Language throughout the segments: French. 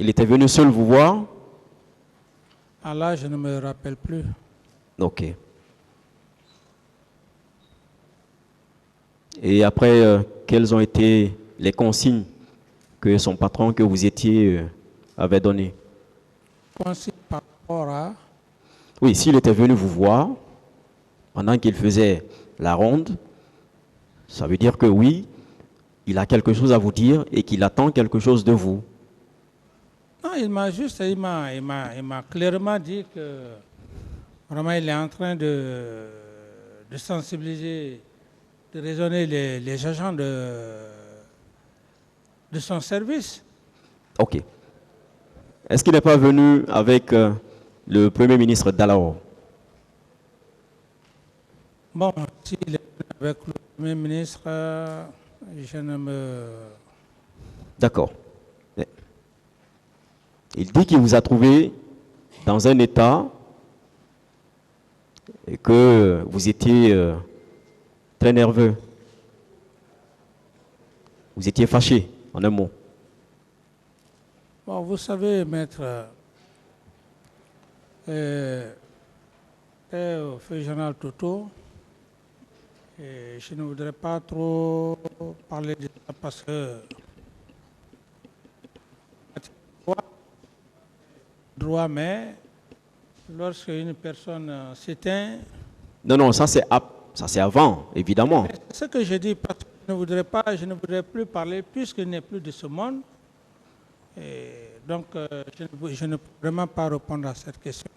Il était venu seul vous voir? Ah là, je ne me rappelle plus. Ok. Et après, quelles ont été les consignes que son patron que vous étiez avait données? Consigne par rapport à... Oui, s'il était venu vous voir pendant qu'il faisait la ronde, ça veut dire que oui, il a quelque chose à vous dire et qu'il attend quelque chose de vous. Non, il m'a clairement dit que vraiment il est en train de sensibiliser, de raisonner les agents de son service. Ok. Est-ce qu'il n'est pas venu avec le Premier ministre d'alors? Bon, s'il est venu avec le Premier ministre, je ne me... D'accord. Il dit qu'il vous a trouvé dans un état et que vous étiez très nerveux. Vous étiez fâché, en un mot. Bon, vous savez, maître, au feu général Toto, et je ne voudrais pas trop parler de ça parce que droit, mais lorsque une personne s'éteint... Non, non, ça c'est avant, évidemment. Ce que je dis, parce que je ne voudrais plus parler puisqu'il n'est plus de ce monde. Et donc, je ne peux vraiment pas répondre à cette question.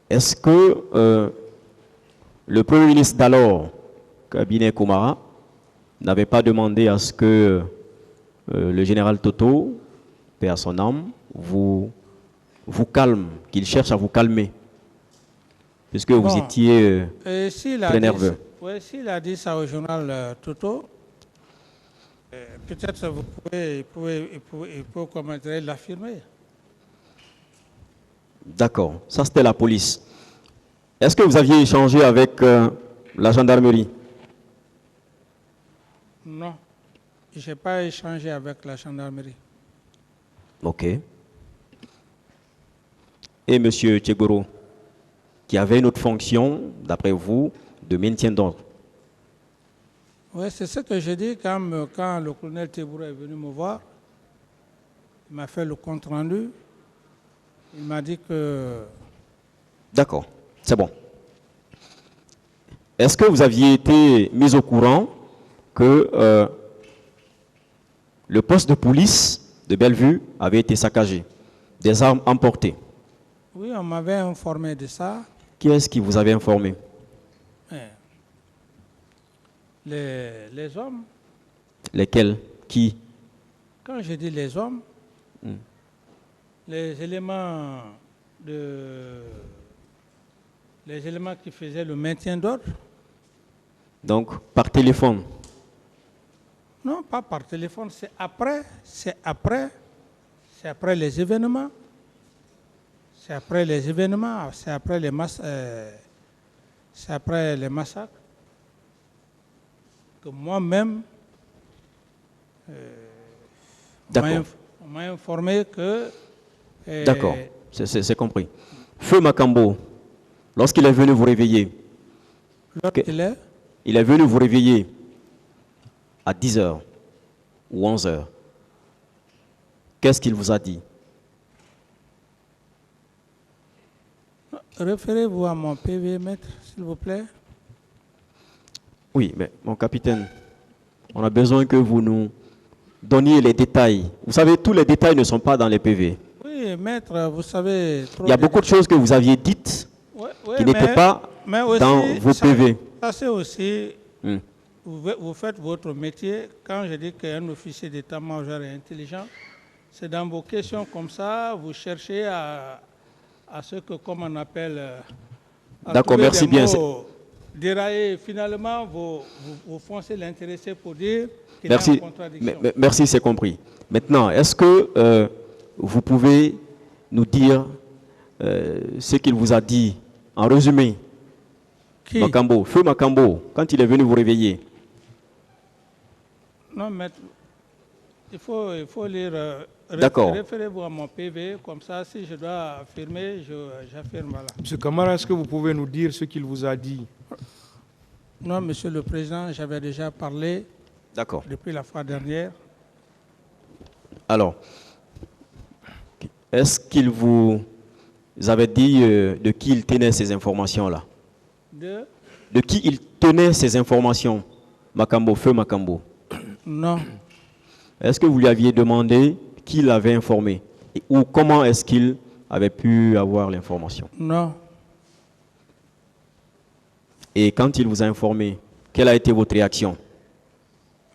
Est-ce que le Premier ministre d'alors, Cabinet Koumara, n'avait pas demandé à ce que le général Toto, paix à son âme, vous calme, qu'il cherche à vous calmer, puisque vous étiez très nerveux? Oui, s'il a dit ça au journal Toto, peut-être il peut commenter l'affirmer. D'accord, ça c'était la police. Est-ce que vous aviez échangé avec la gendarmerie? Non, je n'ai pas échangé avec la gendarmerie. Ok. Et M. Tchegoro, qui avait une autre fonction, d'après vous, de maintien d'ordre? Oui, c'est ce que j'ai dit quand le colonel Tebouro est venu me voir. Il m'a fait le compte rendu. Il m'a dit que... D'accord, c'est bon. Est-ce que vous aviez été mis au courant que le poste de police de Bellevue avait été saccagé, des armes emportées? Oui, on m'avait informé de ça. Qui est-ce qui vous avait informé? Les hommes. Lesquels? Qui? Quand je dis les hommes, les éléments qui faisaient le maintien d'ordre. Donc, par téléphone? Non, pas par téléphone, c'est après les événements. C'est après les événements, c'est après les massacres que moi-même, on m'a informé que... D'accord, c'est compris. Feu Makambo, lorsqu'il est venu vous réveiller, il est venu vous réveiller à 10h ou 11h. Qu'est-ce qu'il vous a dit? Référez-vous à mon PV, maître, s'il vous plaît. Oui, mais mon capitaine, on a besoin que vous nous donniez les détails. Vous savez, tous les détails ne sont pas dans les PV. Oui, maître, vous savez... Il y a beaucoup de choses que vous aviez dites qui n'étaient pas dans vos PV. Ça, c'est aussi... Vous faites votre métier. Quand je dis qu'un officier d'état-major est intelligent, c'est dans vos questions comme ça, vous cherchez à ce que, comme on appelle... D'accord, merci bien. Dérailler, finalement, vous foncez l'intéressé pour dire qu'il est en contradiction. Merci, c'est compris. Maintenant, est-ce que vous pouvez nous dire ce qu'il vous a dit en résumé? Qui? Makambo, Feu Makambo, quand il est venu vous réveiller. Non, maître, Il faut lire. D'accord. Référez-vous à mon PV, comme ça, si je dois affirmer, j'affirme. Voilà. Monsieur Camara, est-ce que vous pouvez nous dire ce qu'il vous a dit? Non, Monsieur le Président, j'avais déjà parlé D'accord. depuis la fois dernière. Alors, est-ce qu'il vous avait dit de qui il tenait ces informations-là? De qui il tenait ces informations, Makambo, Feu Makambo? Non. Est-ce que vous lui aviez demandé qui l'avait informé? Ou comment est-ce qu'il avait pu avoir l'information? Non. Et quand il vous a informé, quelle a été votre réaction?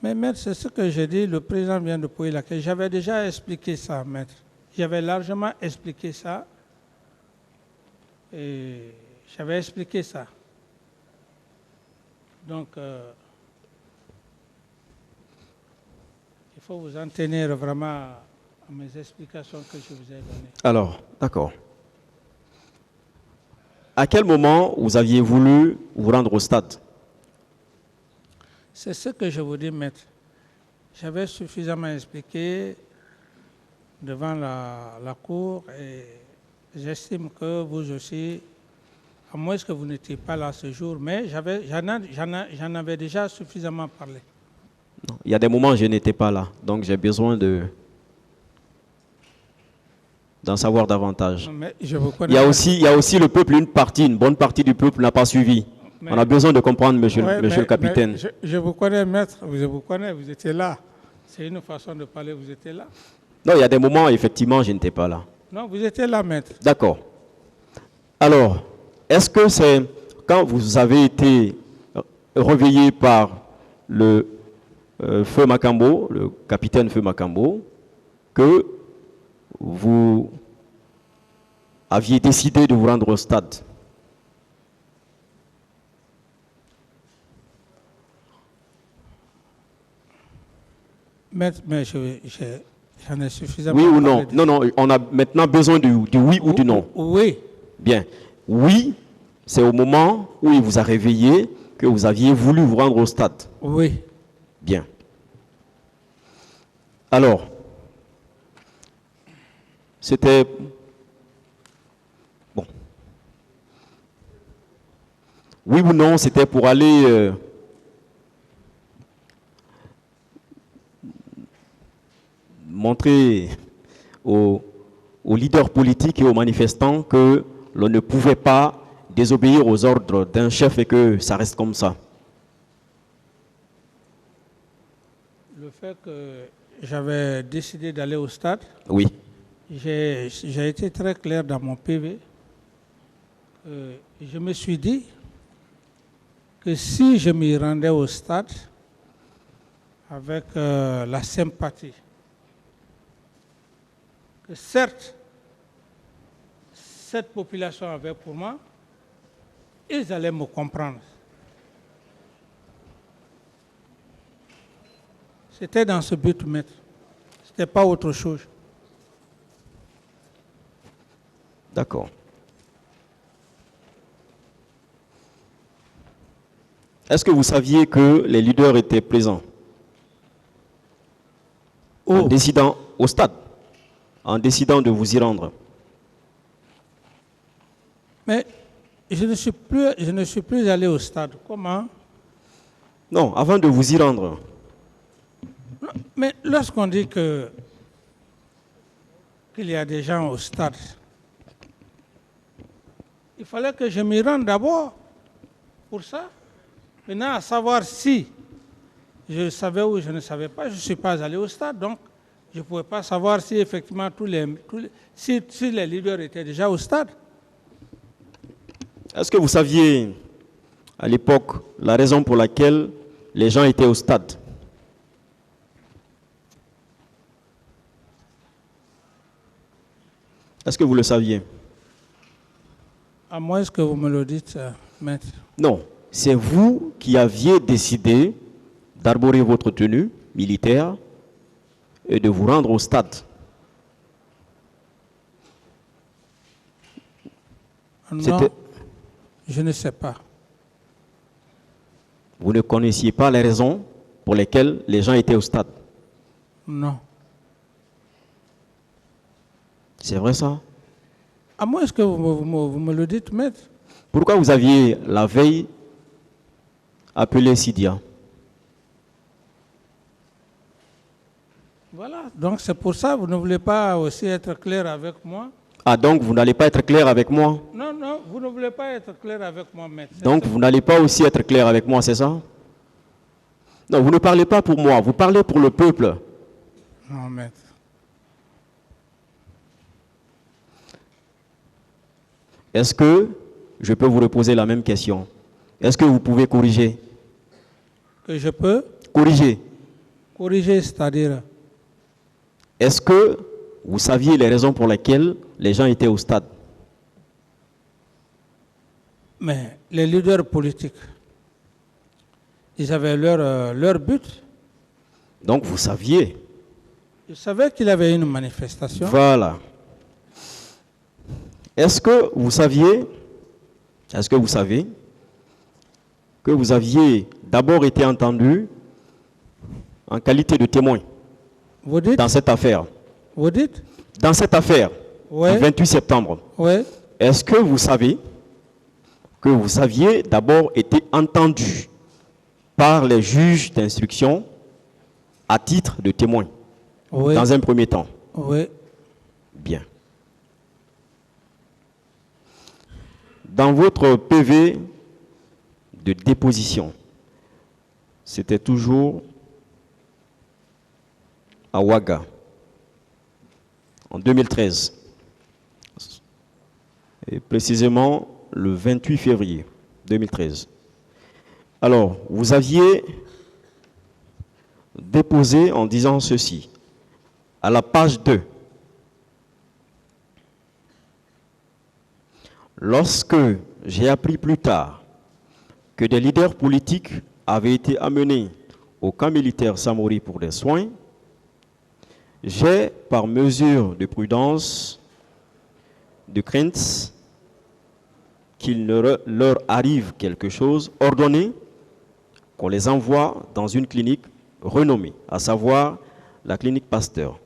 Mais maître, c'est ce que j'ai dit, le président vient de poser la question. J'avais déjà expliqué ça, maître. J'avais largement expliqué ça. Et j'avais expliqué ça. Donc, il faut vous en tenir vraiment à mes explications que je vous ai données. Alors, d'accord. À quel moment vous aviez voulu vous rendre au stade? C'est ce que je vous dis, maître. J'avais suffisamment expliqué devant la cour et j'estime que vous aussi, à moins que vous n'étiez pas là ce jour, mais j'en avais déjà suffisamment parlé. Non, il y a des moments où je n'étais pas là, donc j'ai besoin d'en savoir davantage. Mais je vous connais. Il y a aussi le peuple, une bonne partie du peuple n'a pas suivi. On a besoin de comprendre, monsieur le capitaine. Je vous connais, maître, je vous connais, vous étiez là. C'est une façon de parler, vous étiez là. Non, il y a des moments, effectivement, je n'étais pas là. Non, vous étiez là, maître. D'accord. Alors, est-ce que c'est quand vous avez été réveillé par le Feu Makambo, le capitaine Feu Makambo, que vous aviez décidé de vous rendre au stade? Maître, mais j'en ai suffisamment. Oui ou non? Non, non, on a maintenant besoin du oui ou du non. Oui. Bien. Oui, c'est au moment où il vous a réveillé que vous aviez voulu vous rendre au stade. Oui. Bien. Alors, c'était... Bon. Oui ou non, c'était pour aller... montrer aux leaders politiques et aux manifestants que l'on ne pouvait pas désobéir aux ordres d'un chef et que ça reste comme ça. Le fait que j'avais décidé d'aller au stade, oui. J'ai été très clair dans mon PV. Je me suis dit que si je m'y rendais au stade avec la sympathie, que certes, cette population avait pour moi, ils allaient me comprendre. C'était dans ce but, maître. Ce n'était pas autre chose. D'accord. Est-ce que vous saviez que les leaders étaient présents en décidant au stade, en décidant de vous y rendre? Mais je ne suis plus allé au stade. Comment? Non, avant de vous y rendre. Non, mais lorsqu'on dit qu'il y a des gens au stade, il fallait que je m'y rende d'abord pour ça. Maintenant, à savoir si je savais ou je ne savais pas, je ne suis pas allé au stade, donc je ne pouvais pas savoir si effectivement si les leaders étaient déjà au stade. Est-ce que vous saviez à l'époque la raison pour laquelle les gens étaient au stade? Est-ce que vous le saviez? À moins que vous me le dites, maître. Non, c'est vous qui aviez décidé d'arborer votre tenue militaire et de vous rendre au stade. Non, je ne sais pas. Vous ne connaissiez pas les raisons pour lesquelles les gens étaient au stade? Non. C'est vrai ça? À moins que vous me le dites, maître. Pourquoi vous aviez la veille appelé Sidia? Voilà, donc c'est pour ça que vous ne voulez pas aussi être clair avec moi. Ah, donc vous n'allez pas être clair avec moi? Non, non, vous ne voulez pas être clair avec moi, maître. Donc vous n'allez pas aussi être clair avec moi, c'est ça? Non, vous ne parlez pas pour moi, vous parlez pour le peuple. Non, maître. Est-ce que je peux vous reposer la même question? Est-ce que vous pouvez corriger? Que je peux Corriger. corriger, c'est-à-dire. Est-ce que vous saviez les raisons pour lesquelles les gens étaient au stade? Mais les leaders politiques, ils avaient leur but. Donc vous saviez. Ils savaient qu'il y avait une manifestation. Voilà. Est-ce que vous savez que vous aviez d'abord été entendu en qualité de témoin Vous dites dans cette affaire? Vous dites Dans cette affaire, Oui. du 28 septembre, Oui. est-ce que vous savez que vous aviez d'abord été entendu par les juges d'instruction à titre de témoin Oui. dans un premier temps? Oui. Bien. Dans votre PV de déposition, c'était toujours à Ouaga, en 2013, et précisément le 28 février 2013. Alors, vous aviez déposé en disant ceci, à la page 2. Lorsque j'ai appris plus tard que des leaders politiques avaient été amenés au camp militaire Samori pour des soins, j'ai, par mesure de prudence, de crainte qu'il ne leur arrive quelque chose, ordonné qu'on les envoie dans une clinique renommée, à savoir la clinique Pasteur.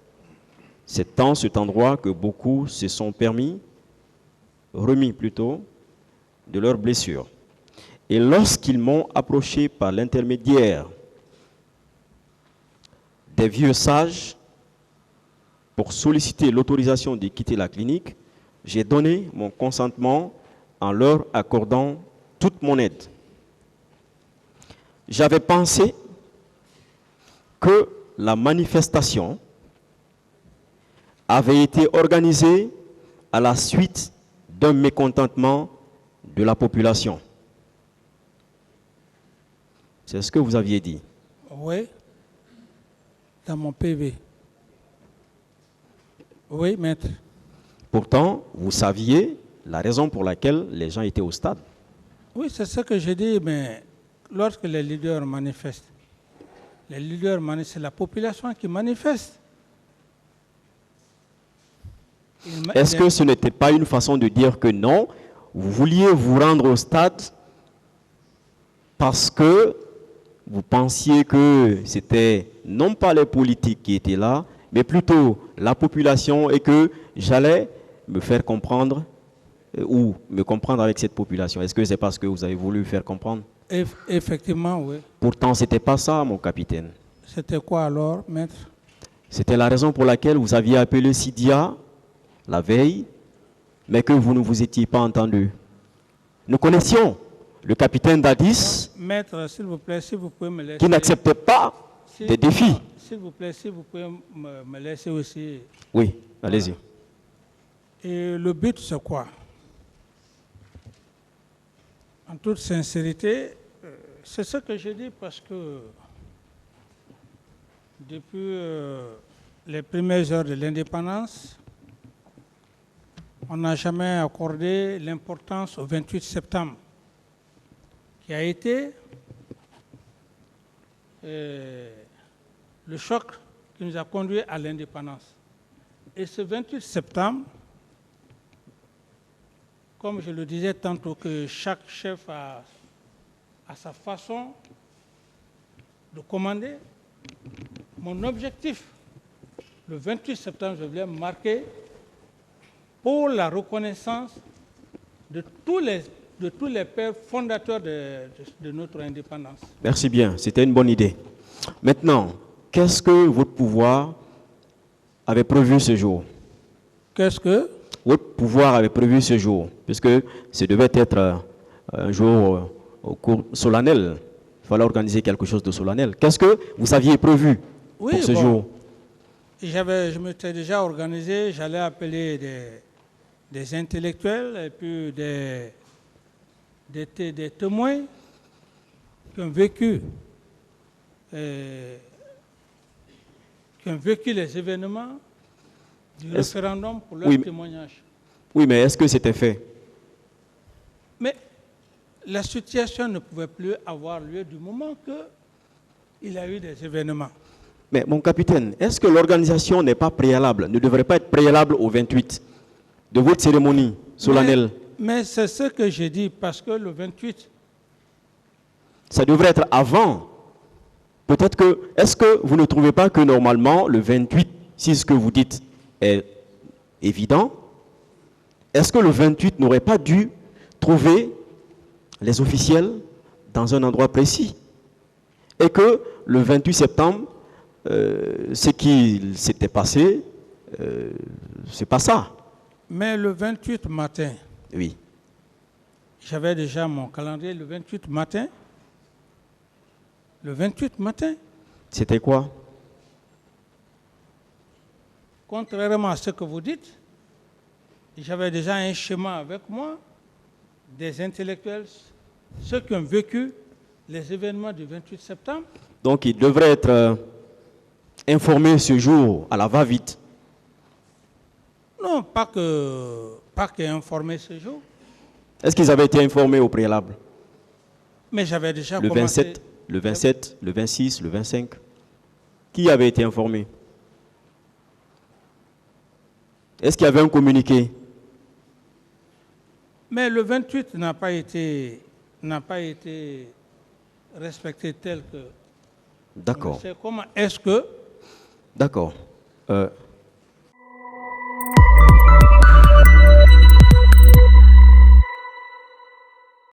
C'est en cet endroit que beaucoup se sont remis plutôt de leurs blessures. Et lorsqu'ils m'ont approché par l'intermédiaire des vieux sages pour solliciter l'autorisation de quitter la clinique, j'ai donné mon consentement en leur accordant toute mon aide. J'avais pensé que la manifestation avait été organisée à la suite d'un mécontentement de la population. C'est ce que vous aviez dit. Oui. Dans mon PV. Oui, maître. Pourtant, vous saviez la raison pour laquelle les gens étaient au stade. Oui, c'est ce que je dis, mais lorsque les leaders manifestent, c'est la population qui manifeste. Est-ce que ce n'était pas une façon de dire que non, vous vouliez vous rendre au stade parce que vous pensiez que c'était non pas les politiques qui étaient là, mais plutôt la population et que j'allais me faire comprendre ou me comprendre avec cette population? Est-ce que c'est parce que vous avez voulu faire comprendre? Effectivement, oui. Pourtant, ce n'était pas ça, mon capitaine. C'était quoi alors, maître? C'était la raison pour laquelle vous aviez appelé Sidia la veille, mais que vous ne vous étiez pas entendu. Nous connaissions le capitaine Dadis, maître, s'il vous plaît, si vous pouvez me laisser... qui n'acceptait pas des défis. S'il vous plaît, si vous pouvez me laisser aussi... Oui, allez-y. Et le but, c'est quoi? En toute sincérité, c'est ce que je dis parce que depuis les premières heures de l'indépendance, on n'a jamais accordé l'importance au 28 septembre, qui a été le choc qui nous a conduit à l'indépendance. Et ce 28 septembre, comme je le disais tantôt, que chaque chef a sa façon de commander, mon objectif, le 28 septembre, je voulais marquer pour la reconnaissance de tous les pères fondateurs de notre indépendance. Merci bien, c'était une bonne idée. Maintenant, qu'est-ce que votre pouvoir avait prévu ce jour? Qu'est-ce que Votre pouvoir avait prévu ce jour, puisque ce devait être un jour au cours solennel. Il fallait organiser quelque chose de solennel. Qu'est-ce que vous aviez prévu pour ce jour? Je m'étais déjà organisé, j'allais appeler des intellectuels et puis des témoins qui ont vécu les événements du référendum pour leur témoignage. Oui, mais est-ce que c'était fait? Mais la situation ne pouvait plus avoir lieu du moment qu'il y a eu des événements. Mais mon capitaine, est-ce que l'organisation n'est pas préalable, ne devrait pas être préalable au 28 de votre cérémonie solennelle? Mais c'est ce que j'ai dit, parce que le 28... Ça devrait être avant. Peut-être que... Est-ce que vous ne trouvez pas que normalement, le 28, si ce que vous dites est évident, est-ce que le 28 n'aurait pas dû trouver les officiels dans un endroit précis? Et que le 28 septembre, ce qui s'était passé, c'est pas ça. Mais le 28 matin, oui, j'avais déjà mon calendrier, le 28 matin. Le 28 matin. C'était quoi? Contrairement à ce que vous dites, j'avais déjà un schéma avec moi des intellectuels, ceux qui ont vécu les événements du 28 septembre. Donc, ils devraient être informés ce jour à la va-vite. Non, pas qu'informés ce jour. Est-ce qu'ils avaient été informés au préalable? Mais j'avais déjà le commencé... 27, le 27, le 26, le 25. Qui avait été informé? Est-ce qu'il y avait un communiqué? Mais le 28 n'a pas été respecté tel que... D'accord. Comment est-ce que... D'accord.